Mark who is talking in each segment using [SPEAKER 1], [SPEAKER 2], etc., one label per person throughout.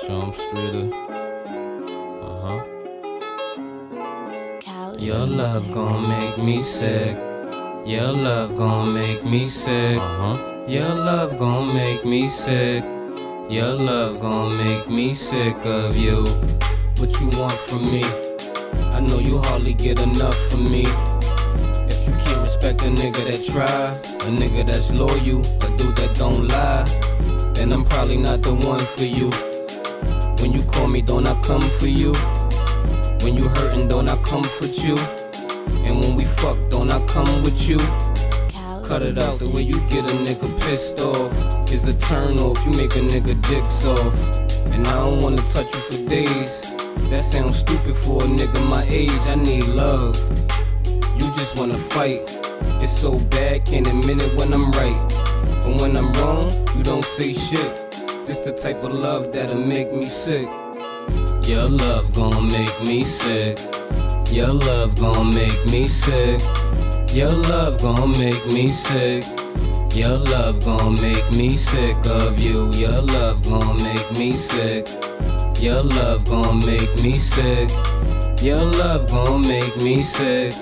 [SPEAKER 1] Jump Streeter. Your love gon' make me sick. Your love gon' make me sick. Your love gon' make me sick. Your love gon' make me sick of you. What you want from me? I know you hardly get enough from me. If you can't respect a nigga that try, a nigga that's loyal, a dude that don't lie, then I'm probably not the one for you. When you call me, don't I come for you? When you hurtin', don't I comfort you? And when we fuck, don't I come with you? Cut it out, the way you get a nigga pissed off is a turn off, you make a nigga dick soft. And I don't wanna touch you for days. That sounds stupid for a nigga my age, I need love. You just wanna fight, it's so bad, can't admit it when I'm right. But when I'm wrong, you don't say shit. This the type of love that'll make me sick. Your love gon' make me sick. Your love gon' make me sick. Your love gon' make me sick. Your love gon' make me sick of you. Your love gon' make me sick. Your love gon' make me sick. Your love gon' make me sick.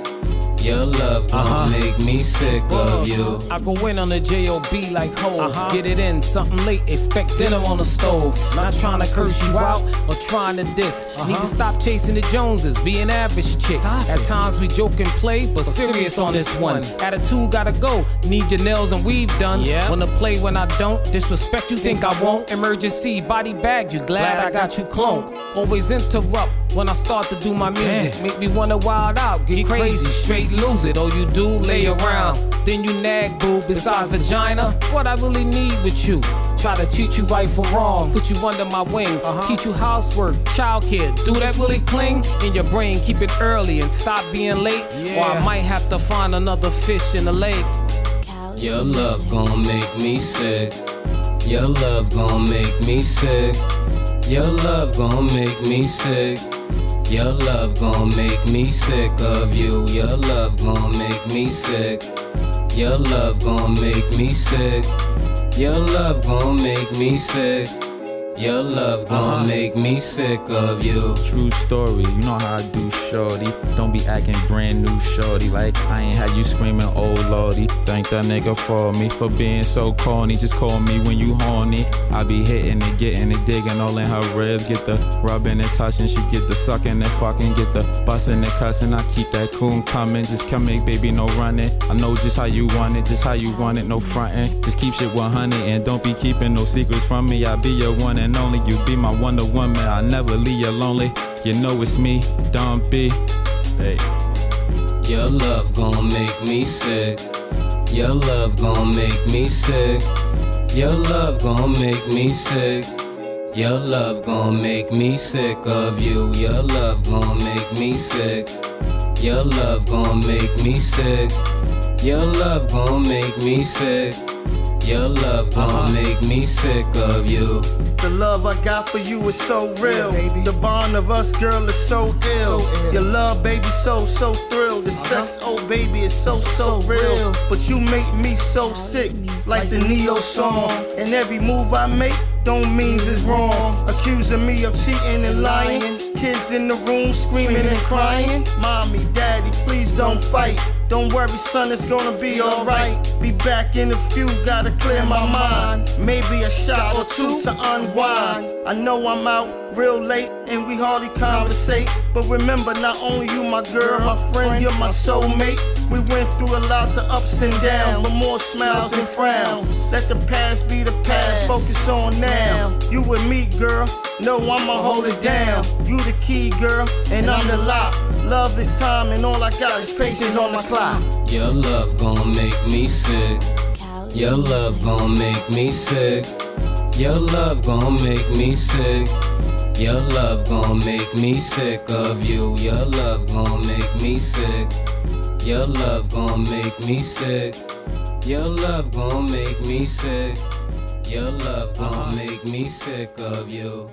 [SPEAKER 1] Your love gon' make me sick of you.
[SPEAKER 2] I go in on the J.O.B. like hoes. Get it in, something late, expect dinner on the stove. Not trying to curse you out or trying to diss. Need to stop chasing the Joneses, be an average chick. At times we joke and play, but serious on this one. Attitude gotta go, need your nails and weave done. Wanna play when I don't, disrespect you think I won't. Emergency, body bag, you glad I got you cloned. Always interrupt when I start to do my music. Make me wanna wild out, get crazy, straight lose it. All you do, lay around, then you nag, boo. Besides vagina, what I really need with you? Try to treat you right for wrong, put you under my wing, teach you housework, childcare. Do that really cling in your brain? Keep it early and stop being late, or I might have to find another fish in the lake.
[SPEAKER 1] Your love gon' make me sick. Your love gon' make me sick. Your love gon' make me sick. Your love gon' make me sick of you. Your love gon' make me sick. Your love gon' make me sick. Your love gon' make me sick. Your love gon' make me sick of you.
[SPEAKER 3] True story, you know how I do, shorty. Don't be acting brand new, shorty. Like I ain't had you screaming, oh lordy. Thank that nigga for me, for being so corny. Just call me when you horny. I be hitting it, getting it, digging all in her ribs. Get the rubbing and touching, she get the sucking and fucking. Get the busting and cussing, I keep that coon coming. Just come make baby, no running. I know just how you want it, just how you want it, no fronting. Just keep shit 100 and don't be keeping no secrets from me. I be your one and only, you be my Wonder Woman. I never leave you lonely. You know it's me, Don B. Hey.
[SPEAKER 1] Your love gon' make me sick. Your love gon' make me sick. Your love gon' make me sick. Your love gon' make me sick of you. Your love gon' make me sick. Your love gon' make me sick. Your love gon' make me sick. Your love gon' make me sick of you.
[SPEAKER 4] The love I got for you is so real. The bond of us, girl, is so ill. Your love, baby, so thrilled. The sex, oh baby, is so real. But you make me so sick, like the Neo song. And every move I make don't means it's wrong. Accusing me of cheating and lying. Kids in the room screaming and crying. Mommy, daddy, please don't fight. Don't worry, son, it's gonna be alright. Be back in a few, gotta clear my mind. Maybe a shot or two to unwind. I know I'm out real late and we hardly conversate. But remember, not only you my girl, my friend, you're my soulmate. We went through a lot of ups and downs, but more smiles than frowns. Let the past be the past, focus on now. You with me, girl, no, I'ma hold it down. You the key, girl, and I'm the lock. Love is time and all I got is patience on my clock.
[SPEAKER 1] Your love gon' make me sick. Your love gon' make me sick. Your love gon' make me sick. Your love gon' make me sick of you. Your love gon' make me sick. Your love gon' make me sick. Your love gon' make me sick. Your love gon' make me sick of you.